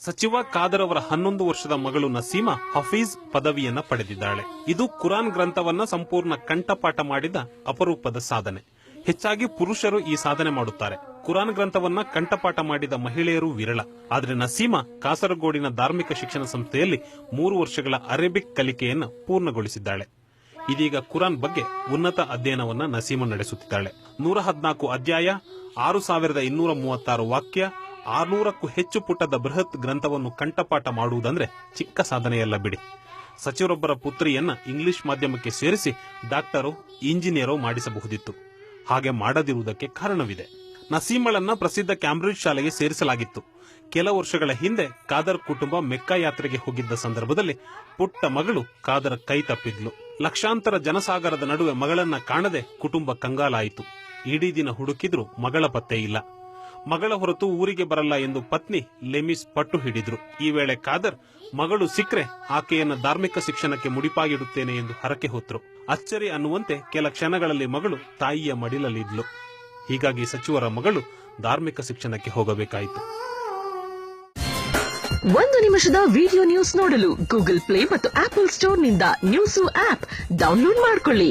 ಸಚಿವ ಖಾದರ್ ಅವರ 11 ವರ್ಷದ ಮಗಳು ನಸೀಮಾ ಹಫೀಜ್ ಪದವಿಯನ್ನ ಪಡೆದಿದ್ದಾಳೆ. ಇದು ಕುರಾನ್ ಗ್ರಂಥವನ್ನ ಸಂಪೂರ್ಣ ಕಂಠಪಾಠ ಮಾಡಿದ ಅಪರೂಪದ ಸಾಧನೆ. ಹೆಚ್ಚಾಗಿ ಪುರುಷರು ಈ ಸಾಧನೆ ಮಾಡುತ್ತಾರೆ. ಕುರಾನ್ ಗ್ರಂಥವನ್ನ ಕಂಠಪಾಠ ಮಾಡಿದ ಮಹಿಳೆಯರು ವಿರಳ. ಆದರೆ ನಸೀಮಾ ಕಾಸರಗೋಡಿನ ಧಾರ್ಮಿಕ ಶಿಕ್ಷಣ ಸಂಸ್ಥೆಯಲ್ಲಿ 3 ವರ್ಷಗಳ ಅರೇಬಿಕ್ ಕಲಿಕೆಯನ್ನು ಪೂರ್ಣಗೊಳಿಸಿದ್ದಾಳೆ. ಇದೀಗ ಕುರಾನ್ ಬಗ್ಗೆ ಉನ್ನತ ಅಧ್ಯಯನವನ್ನ ನಸೀಮಾ ನಡೆಸುತ್ತಿದ್ದಾಳೆ. 114 ಅಧ್ಯಾಯ, 6236 ವಾಕ್ಯ, 600ಕ್ಕೂ ಹೆಚ್ಚು ಪುಟದ ಬೃಹತ್ ಗ್ರಂಥವನ್ನು ಕಂಠಪಾಠ ಮಾಡುವುದಂದ್ರೆ ಚಿಕ್ಕ ಸಾಧನೆಯಲ್ಲ ಬಿಡಿ. ಸಚಿವರೊಬ್ಬರ ಪುತ್ರಿಯನ್ನ ಇಂಗ್ಲಿಷ್ ಮಾಧ್ಯಮಕ್ಕೆ ಸೇರಿಸಿ ಡಾಕ್ಟರೋ ಇಂಜಿನಿಯರೋ ಮಾಡಿಸಬಹುದಿತ್ತು. ಹಾಗೆ ಮಾಡದಿರುವುದಕ್ಕೆ ಕಾರಣವಿದೆ. ನಸೀಮಳನ್ನ ಪ್ರಸಿದ್ಧ ಕ್ಯಾಂಬ್ರಿಡ್ಜ್ ಶಾಲೆಗೆ ಸೇರಿಸಲಾಗಿತ್ತು. ಕೆಲ ವರ್ಷಗಳ ಹಿಂದೆ ಖಾದರ್ ಕುಟುಂಬ ಮೆಕ್ಕಾ ಯಾತ್ರೆಗೆ ಹೋಗಿದ್ದ ಸಂದರ್ಭದಲ್ಲಿ ಪುಟ್ಟ ಮಗಳು ಖಾದರ್ ಕೈ ತಪ್ಪಿದ್ಲು. ಲಕ್ಷಾಂತರ ಜನಸಾಗರದ ನಡುವೆ ಮಗಳನ್ನ ಕಾಣದೆ ಕುಟುಂಬ ಕಂಗಾಲಾಯಿತು. ಇಡೀ ದಿನ ಹುಡುಕಿದ್ರೂ ಮಗಳ ಪತ್ತೆ ಇಲ್ಲ. ಮಗಳ ಹೊರತು ಊರಿಗೆ ಬರಲ್ಲ ಎಂದು ಪತ್ನಿ ಲೆಮಿಸ್ ಪಟ್ಟು ಹಿಡಿದ್ರು. ಈ ವೇಳೆ ಖಾದರ್ ಮಗಳು ಸಿಕ್ರೆ ಆಕೆಯನ್ನು ಧಾರ್ಮಿಕ ಶಿಕ್ಷಣಕ್ಕೆ ಮುಡಿಪಾಗಿಡುತ್ತೇನೆ ಎಂದು ಹರಕೆ ಹೊತ್ತರು. ಅಚ್ಚರಿ ಅನ್ನುವಂತೆ ಕೆಲ ಕ್ಷಣಗಳಲ್ಲಿ ಮಗಳು ತಾಯಿಯ ಮಡಿಲಲ್ಲಿದ್ಲು. ಹೀಗಾಗಿ ಸಚಿವರ ಮಗಳು ಧಾರ್ಮಿಕ ಶಿಕ್ಷಣಕ್ಕೆ ಹೋಗಬೇಕಾಯಿತು. 1 ನಿಮಿಷದ ವಿಡಿಯೋ ನ್ಯೂಸ್ ನೋಡಲು ಗೂಗಲ್ ಪ್ಲೇ ಮತ್ತು ಆಪಲ್ ಸ್ಟೋರ್ನಿಂದ ನ್ಯೂಸು ಆಪ್ ಡೌನ್ಲೋಡ್ ಮಾಡಿಕೊಳ್ಳಿ.